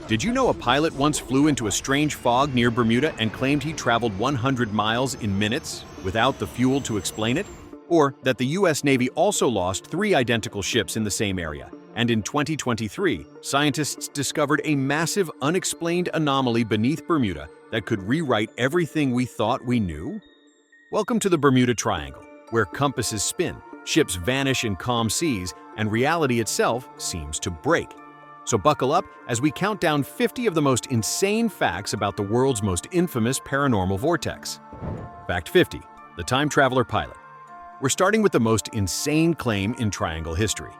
Did you know a pilot once flew into a strange fog near Bermuda and claimed he traveled 100 miles in minutes without the fuel to explain it? Or that the US Navy also lost 3 identical ships in the same area, and in 2023, scientists discovered a massive unexplained anomaly beneath Bermuda that could rewrite everything we thought we knew? Welcome to the Bermuda Triangle, where compasses spin, ships vanish in calm seas, and reality itself seems to break. So buckle up as we count down 50 of the most insane facts about the world's most infamous paranormal vortex. Fact 50. The Time Traveler Pilot. We're starting with the most insane claim in Triangle history.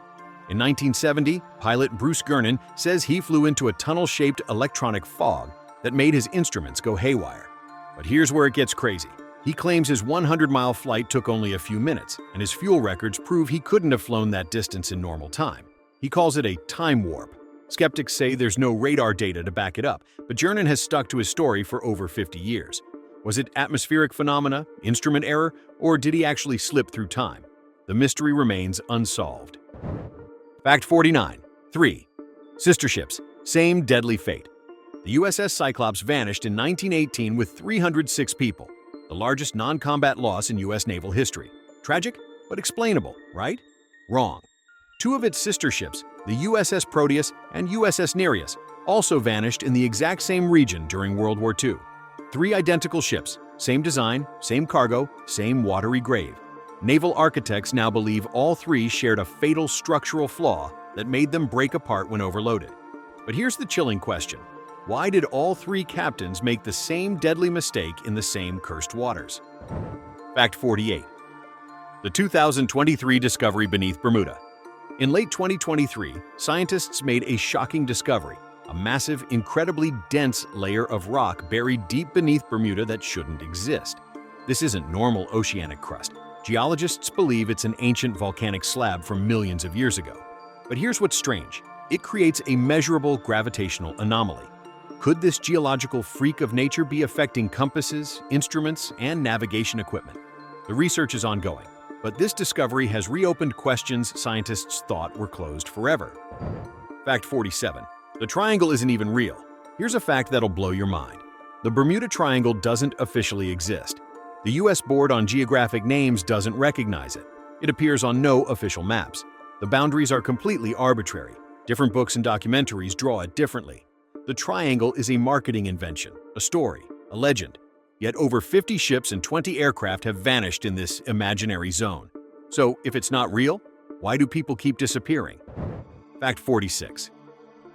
In 1970, pilot Bruce Gernon says he flew into a tunnel-shaped electronic fog that made his instruments go haywire. But here's where it gets crazy. He claims his 100-mile flight took only a few minutes, and his fuel records prove he couldn't have flown that distance in normal time. He calls it a time warp. Skeptics say there's no radar data to back it up, but Gernon has stuck to his story for over 50 years. Was it atmospheric phenomena, instrument error, or did he actually slip through time? The mystery remains unsolved. Fact 49. 3. Sister ships, same deadly fate. The USS Cyclops vanished in 1918 with 306 people, the largest non-combat loss in US naval history. Tragic, but explainable, right? Wrong. 2 of its sister ships, the USS Proteus and USS Nereus, also vanished in the exact same region during World War II. 3 identical ships, same design, same cargo, same watery grave. Naval architects now believe all 3 shared a fatal structural flaw that made them break apart when overloaded. But here's the chilling question. Why did all 3 captains make the same deadly mistake in the same cursed waters? Fact 48. The 2023 discovery beneath Bermuda. In late 2023, scientists made a shocking discovery, a massive, incredibly dense layer of rock buried deep beneath Bermuda that shouldn't exist. This isn't normal oceanic crust. Geologists believe it's an ancient volcanic slab from millions of years ago. But here's what's strange. It creates a measurable gravitational anomaly. Could this geological freak of nature be affecting compasses, instruments, and navigation equipment? The research is ongoing, but this discovery has reopened questions scientists thought were closed forever. Fact 47. The triangle isn't even real. Here's a fact that'll blow your mind. The Bermuda Triangle doesn't officially exist. The US Board on Geographic Names doesn't recognize it. It appears on no official maps. The boundaries are completely arbitrary. Different books and documentaries draw it differently. The triangle is a marketing invention, a story, a legend. Yet over 50 ships and 20 aircraft have vanished in this imaginary zone. So, if it's not real, why do people keep disappearing? Fact 46.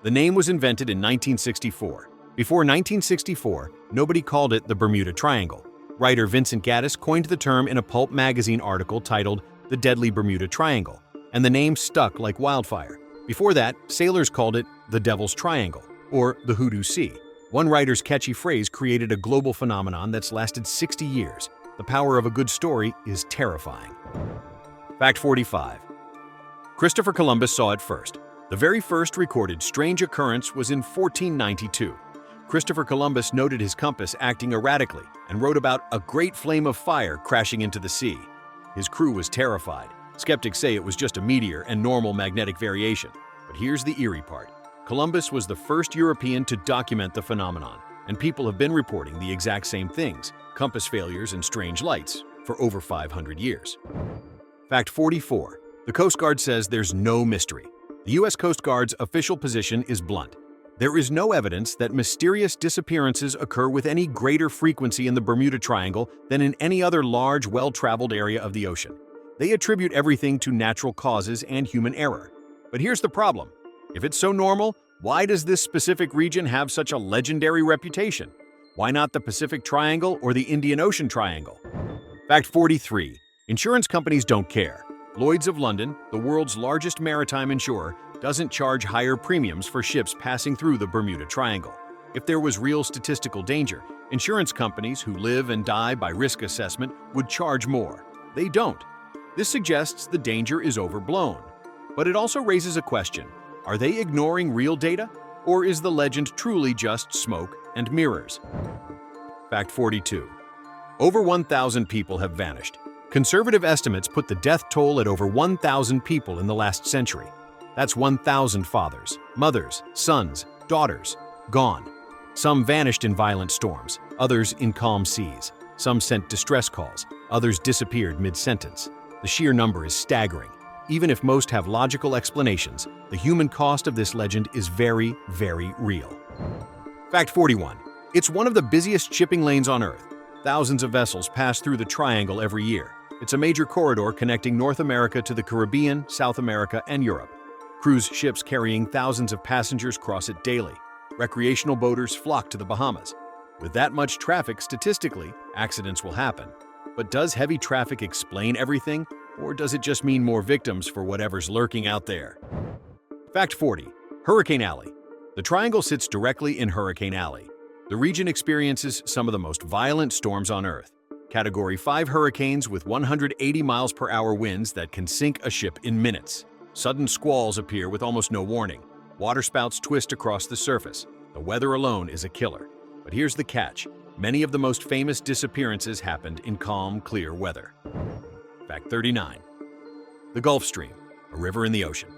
The name was invented in 1964. Before 1964, nobody called it the Bermuda Triangle. Writer Vincent Gaddis coined the term in a pulp magazine article titled The Deadly Bermuda Triangle, and the name stuck like wildfire. Before that, sailors called it the Devil's Triangle, or the Hoodoo Sea. One writer's catchy phrase created a global phenomenon that's lasted 60 years. The power of a good story is terrifying. Fact 45. Christopher Columbus saw it first. The very first recorded strange occurrence was in 1492. Christopher Columbus noted his compass acting erratically and wrote about a great flame of fire crashing into the sea. His crew was terrified. Skeptics say it was just a meteor and normal magnetic variation. But here's the eerie part. Columbus was the first European to document the phenomenon, and people have been reporting the exact same things, compass failures and strange lights, for over 500 years. Fact 44. The Coast Guard says there's no mystery. The U.S. Coast Guard's official position is blunt. There is no evidence that mysterious disappearances occur with any greater frequency in the Bermuda Triangle than in any other large, well-traveled area of the ocean. They attribute everything to natural causes and human error. But here's the problem. If it's so normal, why does this specific region have such a legendary reputation? Why not the Pacific Triangle or the Indian Ocean Triangle? Fact 43. Insurance companies don't care. Lloyd's of London, the world's largest maritime insurer, doesn't charge higher premiums for ships passing through the Bermuda Triangle. If there was real statistical danger, insurance companies who live and die by risk assessment would charge more. They don't. This suggests the danger is overblown. But it also raises a question. Are they ignoring real data? Or is the legend truly just smoke and mirrors? Fact 42. Over 1,000 people have vanished. Conservative estimates put the death toll at over 1,000 people in the last century. That's 1,000 fathers, mothers, sons, daughters, gone. Some vanished in violent storms, others in calm seas. Some sent distress calls, others disappeared mid-sentence. The sheer number is staggering. Even if most have logical explanations, the human cost of this legend is very, very real. Fact 41. It's one of the busiest shipping lanes on Earth. Thousands of vessels pass through the triangle every year. It's a major corridor connecting North America to the Caribbean, South America, and Europe. Cruise ships carrying thousands of passengers cross it daily. Recreational boaters flock to the Bahamas. With that much traffic, statistically, accidents will happen. But does heavy traffic explain everything, or does it just mean more victims for whatever's lurking out there? Fact 40. Hurricane Alley. The triangle sits directly in Hurricane Alley. The region experiences some of the most violent storms on Earth. Category 5 hurricanes with 180 miles per hour winds that can sink a ship in minutes. Sudden squalls appear with almost no warning. Waterspouts twist across the surface. The weather alone is a killer. But here's the catch. Many of the most famous disappearances happened in calm, clear weather. Fact 39. The Gulf Stream, a river in the ocean.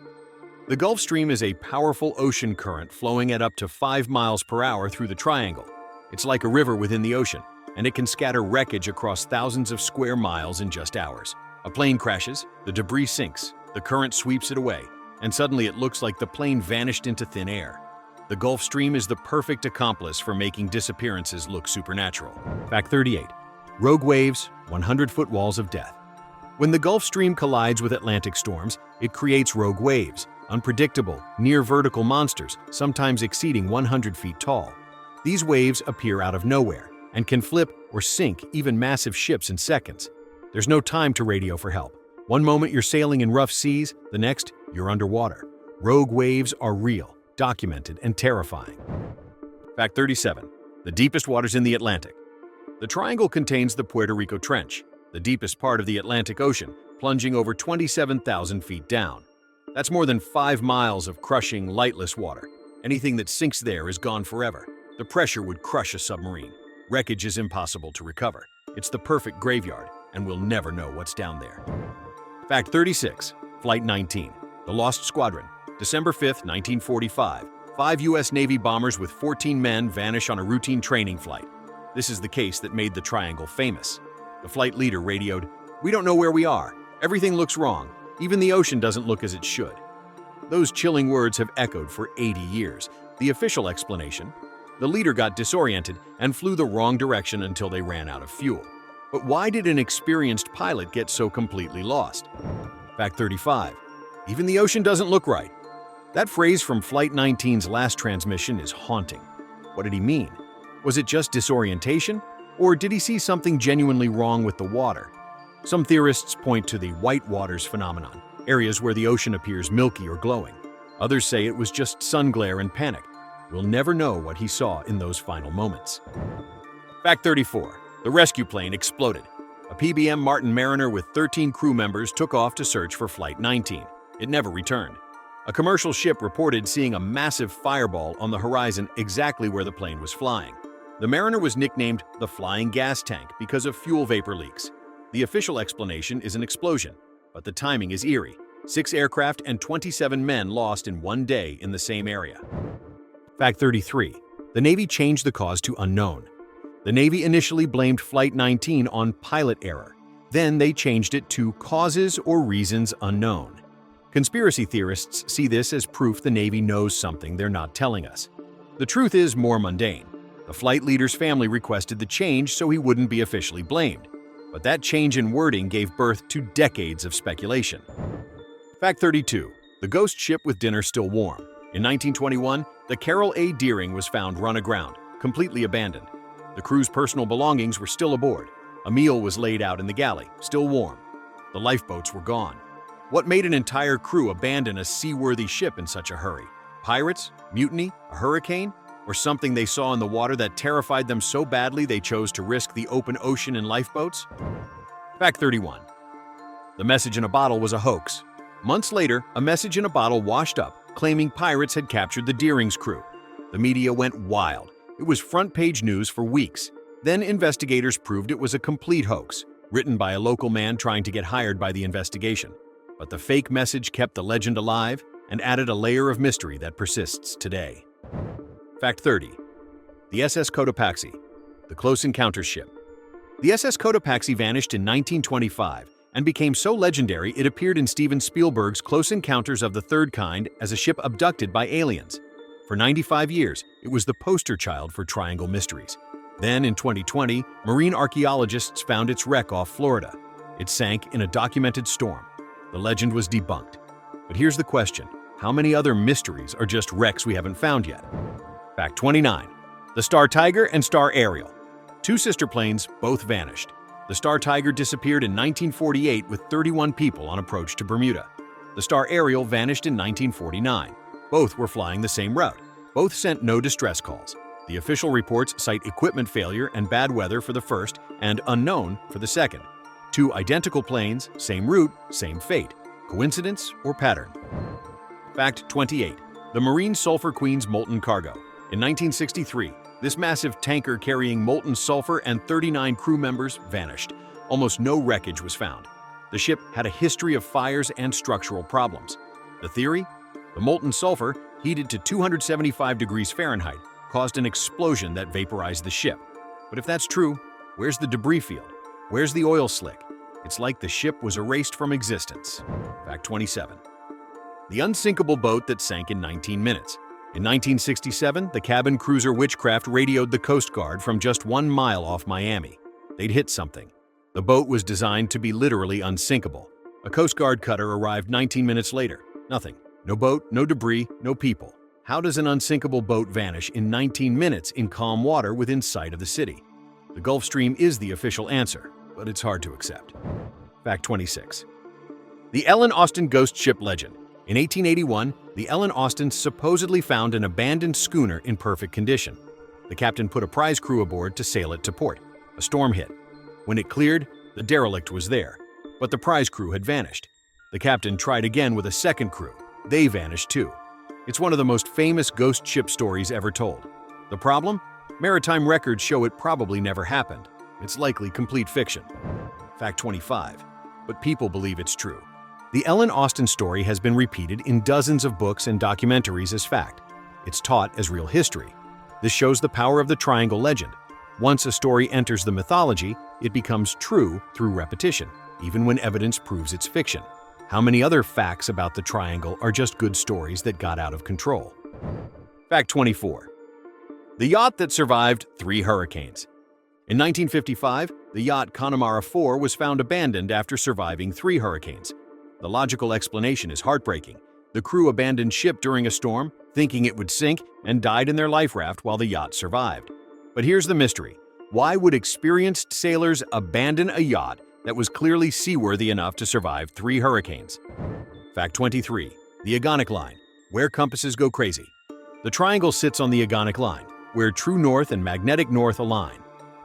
The Gulf Stream is a powerful ocean current flowing at up to 5 miles per hour through the triangle. It's like a river within the ocean, and it can scatter wreckage across thousands of square miles in just hours. A plane crashes, the debris sinks, the current sweeps it away, and suddenly it looks like the plane vanished into thin air. The Gulf Stream is the perfect accomplice for making disappearances look supernatural. Fact 38. Rogue waves, 100-foot walls of death. When the Gulf Stream collides with Atlantic storms, it creates rogue waves, unpredictable, near-vertical monsters, sometimes exceeding 100 feet tall. These waves appear out of nowhere and can flip or sink even massive ships in seconds. There's no time to radio for help. One moment you're sailing in rough seas, the next you're underwater. Rogue waves are real, documented, and terrifying. Fact 37. The deepest waters in the Atlantic. The triangle contains the Puerto Rico Trench, the deepest part of the Atlantic Ocean, plunging over 27,000 feet down. That's more than 5 miles of crushing, lightless water. Anything that sinks there is gone forever. The pressure would crush a submarine. Wreckage is impossible to recover. It's the perfect graveyard, and we'll never know what's down there. Fact 36. Flight 19. The Lost Squadron. December 5, 1945. 5 U.S. Navy bombers with 14 men vanish on a routine training flight. This is the case that made the triangle famous. The flight leader radioed, "We don't know where we are. Everything looks wrong. Even the ocean doesn't look as it should." Those chilling words have echoed for 80 years. The official explanation? The leader got disoriented and flew the wrong direction until they ran out of fuel. But why did an experienced pilot get so completely lost? Fact 35. Even the ocean doesn't look right. That phrase from Flight 19's last transmission is haunting. What did he mean? Was it just disorientation? Or did he see something genuinely wrong with the water? Some theorists point to the white waters phenomenon, areas where the ocean appears milky or glowing. Others say it was just sun glare and panic. We'll never know what he saw in those final moments. Fact 34. The rescue plane exploded. A PBM Martin Mariner with 13 crew members took off to search for Flight 19. It never returned. A commercial ship reported seeing a massive fireball on the horizon exactly where the plane was flying. The Mariner was nicknamed the Flying Gas Tank because of fuel vapor leaks. The official explanation is an explosion, but the timing is eerie. 6 aircraft and 27 men lost in one day in the same area. Fact 33. The Navy changed the cause to unknown. The Navy initially blamed Flight 19 on pilot error. Then they changed it to causes or reasons unknown. Conspiracy theorists see this as proof the Navy knows something they're not telling us. The truth is more mundane. The flight leader's family requested the change so he wouldn't be officially blamed. But that change in wording gave birth to decades of speculation. Fact 32. The ghost ship with dinner still warm. In 1921, the Carroll A. Deering was found run aground, completely abandoned. The crew's personal belongings were still aboard. A meal was laid out in the galley, still warm. The lifeboats were gone. What made an entire crew abandon a seaworthy ship in such a hurry? Pirates? Mutiny? A hurricane? Or something they saw in the water that terrified them so badly they chose to risk the open ocean in lifeboats? Fact 31. The message in a bottle was a hoax. Months later, a message in a bottle washed up, claiming pirates had captured the Deering's crew. The media went wild. It was front-page news for weeks. Then investigators proved it was a complete hoax, written by a local man trying to get hired by the investigation. But the fake message kept the legend alive and added a layer of mystery that persists today. Fact 30. The SS Cotopaxi, the close encounters ship. The SS Cotopaxi vanished in 1925 and became so legendary it appeared in Steven Spielberg's Close Encounters of the Third Kind as a ship abducted by aliens. For 95 years, it was the poster child for triangle mysteries. Then, in 2020, marine archaeologists found its wreck off Florida. It sank in a documented storm. The legend was debunked. But here's the question: how many other mysteries are just wrecks we haven't found yet? Fact 29. The Star Tiger and Star Ariel. Two sister planes, both vanished. The Star Tiger disappeared in 1948 with 31 people on approach to Bermuda. The Star Ariel vanished in 1949. Both were flying the same route. Both sent no distress calls. The official reports cite equipment failure and bad weather for the first and unknown for the second. Two identical planes, same route, same fate. Coincidence or pattern? Fact 28. The Marine Sulphur Queen's molten cargo. In 1963, this massive tanker carrying molten sulfur and 39 crew members vanished. Almost no wreckage was found. The ship had a history of fires and structural problems. The theory? The molten sulfur, heated to 275 degrees Fahrenheit, caused an explosion that vaporized the ship. But if that's true, where's the debris field? Where's the oil slick? It's like the ship was erased from existence. Fact 27. The unsinkable boat that sank in 19 minutes. In 1967, the cabin cruiser Witchcraft radioed the Coast Guard from just 1 mile off Miami. They'd hit something. The boat was designed to be literally unsinkable. A Coast Guard cutter arrived 19 minutes later. Nothing. No boat, no debris, no people. How does an unsinkable boat vanish in 19 minutes in calm water within sight of the city? The Gulf Stream is the official answer, but it's hard to accept. Fact 26. The Ellen Austin ghost ship legend. In 1881, the Ellen Austin supposedly found an abandoned schooner in perfect condition. The captain put a prize crew aboard to sail it to port. A storm hit. When it cleared, the derelict was there, but the prize crew had vanished. The captain tried again with a second crew. They vanished too. It's one of the most famous ghost ship stories ever told. The problem? Maritime records show it probably never happened. It's likely complete fiction. Fact 25. But people believe it's true. The Ellen Austin story has been repeated in dozens of books and documentaries as fact. It's taught as real history. This shows the power of the triangle legend. Once a story enters the mythology, it becomes true through repetition, even when evidence proves it's fiction. How many other facts about the triangle are just good stories that got out of control? Fact 24. The yacht that survived 3 hurricanes. In 1955, the yacht Connemara 4 was found abandoned after surviving 3 hurricanes. The logical explanation is heartbreaking. The crew abandoned ship during a storm, thinking it would sink, and died in their life raft while the yacht survived. But here's the mystery. Why would experienced sailors abandon a yacht that was clearly seaworthy enough to survive 3 hurricanes? Fact 23. The Agonic Line, where compasses go crazy. The triangle sits on the Agonic Line, where true north and magnetic north align.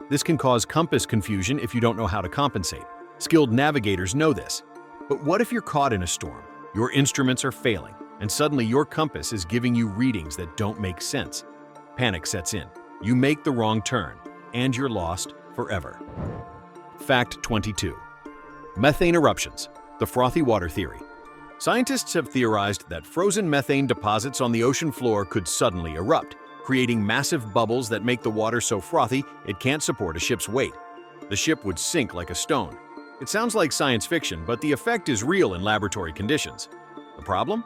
This can cause compass confusion if you don't know how to compensate. Skilled navigators know this. But what if you're caught in a storm, your instruments are failing, and suddenly your compass is giving you readings that don't make sense? Panic sets in. You make the wrong turn, and you're lost forever. Fact 22. Methane eruptions, the frothy water theory. Scientists have theorized that frozen methane deposits on the ocean floor could suddenly erupt, creating massive bubbles that make the water so frothy it can't support a ship's weight. The ship would sink like a stone. It sounds like science fiction, but the effect is real in laboratory conditions. The problem?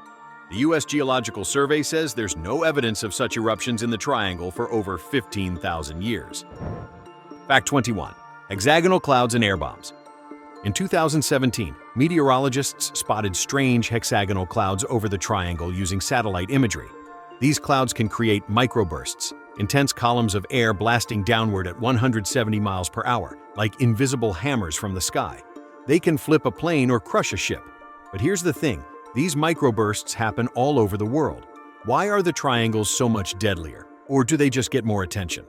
The U.S. Geological Survey says there's no evidence of such eruptions in the triangle for over 15,000 years. Fact 21. Hexagonal clouds and air bombs. In 2017, meteorologists spotted strange hexagonal clouds over the triangle using satellite imagery. These clouds can create microbursts, intense columns of air blasting downward at 170 miles per hour, like invisible hammers from the sky. They can flip a plane or crush a ship. But here's the thing, these microbursts happen all over the world. Why are the triangles so much deadlier? Or do they just get more attention?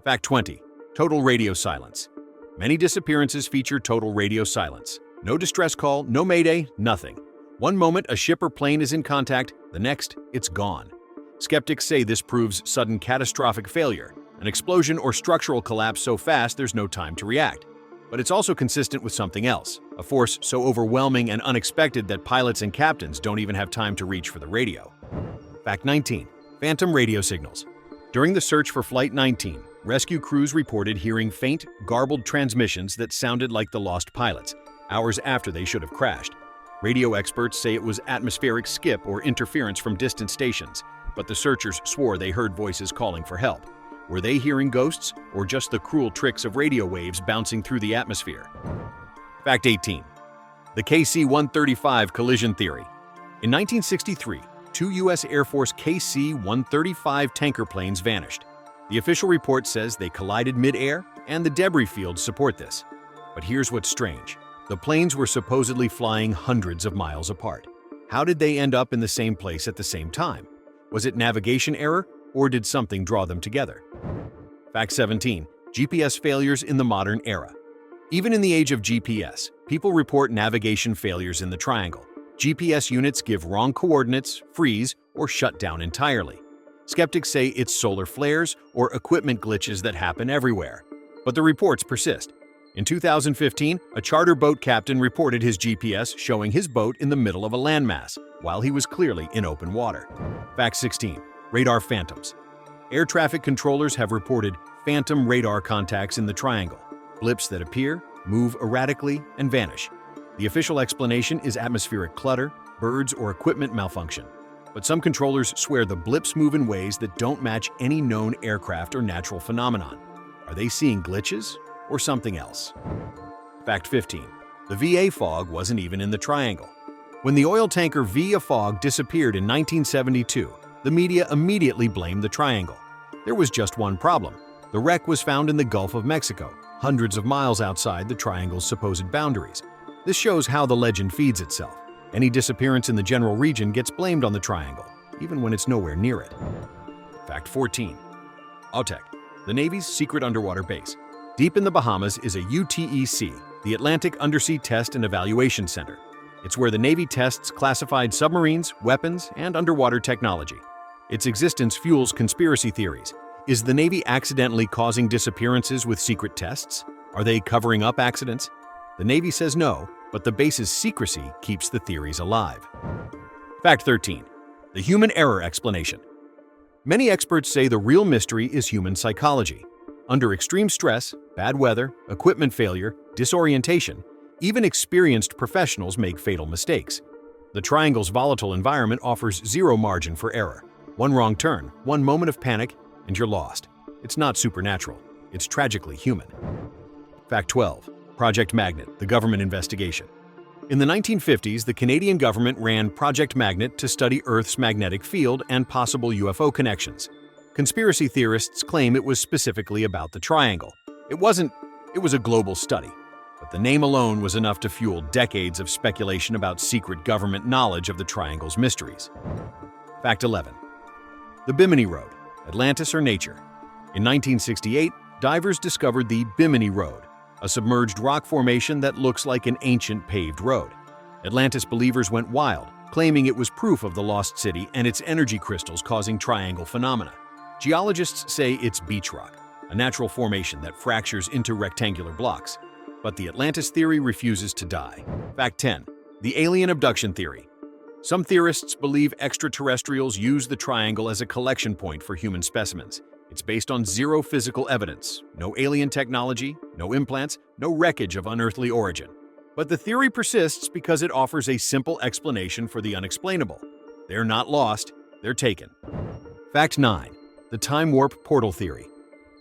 Fact 20. Total radio silence. Many disappearances feature total radio silence. No distress call, no mayday, nothing. One moment a ship or plane is in contact, the next, it's gone. Skeptics say this proves sudden catastrophic failure, an explosion or structural collapse so fast there's no time to react. But it's also consistent with something else, a force so overwhelming and unexpected that pilots and captains don't even have time to reach for the radio. Fact 19. Phantom radio signals. During the search for Flight 19, rescue crews reported hearing faint, garbled transmissions that sounded like the lost pilots, hours after they should have crashed. Radio experts say it was atmospheric skip or interference from distant stations, but the searchers swore they heard voices calling for help. Were they hearing ghosts, or just the cruel tricks of radio waves bouncing through the atmosphere? Fact 18. The KC-135 collision theory. In 1963, two U.S. Air Force KC-135 tanker planes vanished. The official report says they collided mid-air, and the debris fields support this. But here's what's strange. The planes were supposedly flying hundreds of miles apart. How did they end up in the same place at the same time? Was it navigation error, or did something draw them together? Fact 17. GPS failures in the modern era. Even in the age of GPS, people report navigation failures in the triangle. GPS units give wrong coordinates, freeze, or shut down entirely. Skeptics say it's solar flares or equipment glitches that happen everywhere. But the reports persist. In 2015, a charter boat captain reported his GPS showing his boat in the middle of a landmass, while he was clearly in open water. Fact 16. Radar phantoms. Air traffic controllers have reported phantom radar contacts in the triangle, blips that appear, move erratically, and vanish. The official explanation is atmospheric clutter, birds, or equipment malfunction. But some controllers swear the blips move in ways that don't match any known aircraft or natural phenomenon. Are they seeing glitches or something else? Fact 15. The VA fog wasn't even in the triangle. When the oil tanker Via Fog disappeared in 1972, the media immediately blamed the triangle. There was just one problem. The wreck was found in the Gulf of Mexico, hundreds of miles outside the triangle's supposed boundaries. This shows how the legend feeds itself. Any disappearance in the general region gets blamed on the triangle, even when it's nowhere near it. Fact 14. AUTEC, the Navy's secret underwater base. Deep in the Bahamas is a UTEC, the Atlantic Undersea Test and Evaluation Center. It's where the Navy tests classified submarines, weapons, and underwater technology. Its existence fuels conspiracy theories. Is the Navy accidentally causing disappearances with secret tests? Are they covering up accidents? The Navy says no, but the base's secrecy keeps the theories alive. Fact 13. The human error explanation. Many experts say the real mystery is human psychology. Under extreme stress, bad weather, equipment failure, disorientation, even experienced professionals make fatal mistakes. The triangle's volatile environment offers zero margin for error. One wrong turn, one moment of panic, and you're lost. It's not supernatural. It's tragically human. Fact 12. Project Magnet, the government investigation. In the 1950s, the Canadian government ran Project Magnet to study Earth's magnetic field and possible UFO connections. Conspiracy theorists claim it was specifically about the triangle. It was a global study. But the name alone was enough to fuel decades of speculation about secret government knowledge of the triangle's mysteries. Fact 11. The Bimini Road, Atlantis or nature. In 1968, divers discovered the Bimini Road, a submerged rock formation that looks like an ancient paved road. Atlantis believers went wild, claiming it was proof of the lost city and its energy crystals causing triangle phenomena. Geologists say it's beach rock, a natural formation that fractures into rectangular blocks. But the Atlantis theory refuses to die. Fact 10. The alien abduction theory. Some theorists believe extraterrestrials use the triangle as a collection point for human specimens. It's based on zero physical evidence, no alien technology, no implants, no wreckage of unearthly origin. But the theory persists because it offers a simple explanation for the unexplainable. They're not lost, they're taken. Fact 9. The time warp portal theory.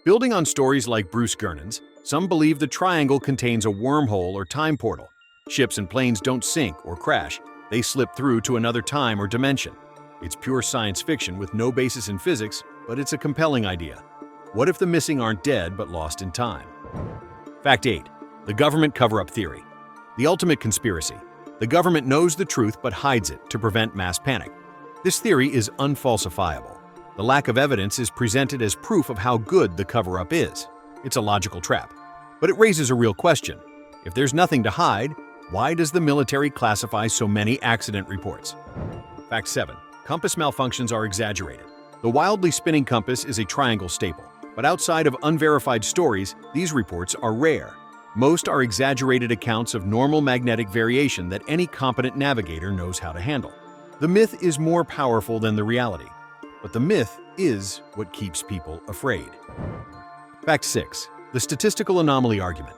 Building on stories like Bruce Gernon's, some believe the triangle contains a wormhole or time portal. Ships and planes don't sink or crash. They slip through to another time or dimension. It's pure science fiction with no basis in physics, but it's a compelling idea. What if the missing aren't dead but lost in time? Fact 8. The government cover-up theory. The ultimate conspiracy. The government knows the truth but hides it to prevent mass panic. This theory is unfalsifiable. The lack of evidence is presented as proof of how good the cover-up is. It's a logical trap. But it raises a real question. If there's nothing to hide, why does the military classify so many accident reports? Fact 7. Compass malfunctions are exaggerated. The wildly spinning compass is a triangle staple, but outside of unverified stories, these reports are rare. Most are exaggerated accounts of normal magnetic variation that any competent navigator knows how to handle. The myth is more powerful than the reality. But the myth is what keeps people afraid. Fact 6. The statistical anomaly argument.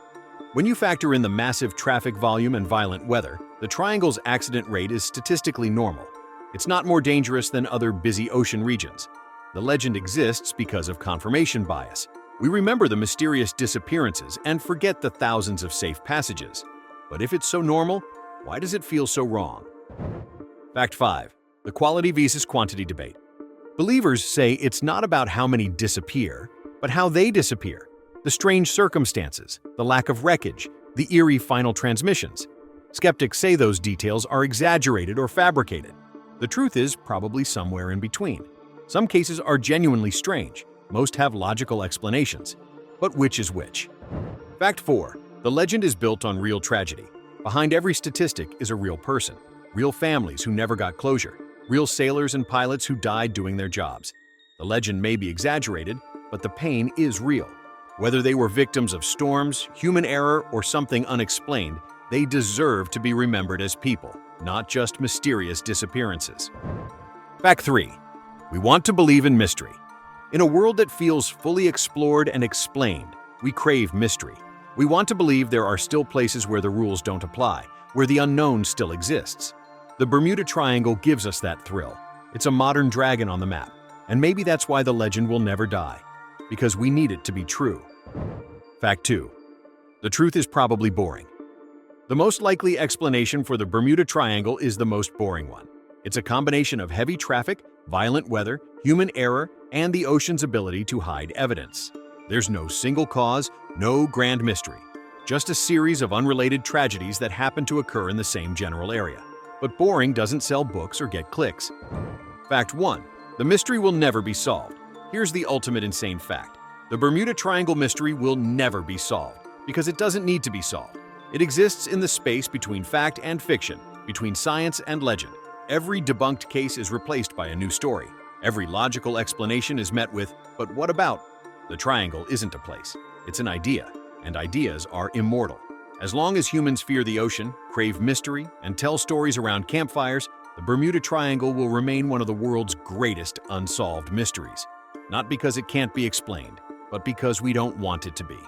When you factor in the massive traffic volume and violent weather, the triangle's accident rate is statistically normal. It's not more dangerous than other busy ocean regions. The legend exists because of confirmation bias. We remember the mysterious disappearances and forget the thousands of safe passages. But if it's so normal, why does it feel so wrong? Fact 5. The quality versus quantity debate. Believers say it's not about how many disappear, but how they disappear. The strange circumstances, the lack of wreckage, the eerie final transmissions. Skeptics say those details are exaggerated or fabricated. The truth is probably somewhere in between. Some cases are genuinely strange. Most have logical explanations. But which is which? Fact 4. The legend is built on real tragedy. Behind every statistic is a real person. Real families who never got closure. Real sailors and pilots who died doing their jobs. The legend may be exaggerated, but the pain is real. Whether they were victims of storms, human error, or something unexplained, they deserve to be remembered as people, not just mysterious disappearances. Fact 3. We want to believe in mystery. In a world that feels fully explored and explained, we crave mystery. We want to believe there are still places where the rules don't apply, where the unknown still exists. The Bermuda Triangle gives us that thrill. It's a modern dragon on the map, and maybe that's why the legend will never die, because we need it to be true. Fact 2. The truth is probably boring. The most likely explanation for the Bermuda Triangle is the most boring one. It's a combination of heavy traffic, violent weather, human error, and the ocean's ability to hide evidence. There's no single cause, no grand mystery, just a series of unrelated tragedies that happen to occur in the same general area. But boring doesn't sell books or get clicks. Fact 1. The mystery will never be solved. Here's the ultimate insane fact. The Bermuda Triangle mystery will never be solved, because it doesn't need to be solved. It exists in the space between fact and fiction, between science and legend. Every debunked case is replaced by a new story. Every logical explanation is met with, "But what about?" The triangle isn't a place. It's an idea, and ideas are immortal. As long as humans fear the ocean, crave mystery, and tell stories around campfires, the Bermuda Triangle will remain one of the world's greatest unsolved mysteries. Not because it can't be explained, but because we don't want it to be.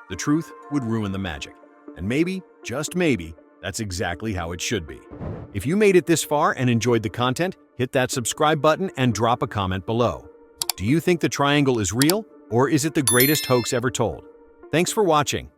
The truth would ruin the magic. And maybe, just maybe, that's exactly how it should be. If you made it this far and enjoyed the content, hit that subscribe button and drop a comment below. Do you think the triangle is real, or is it the greatest hoax ever told? Thanks for watching.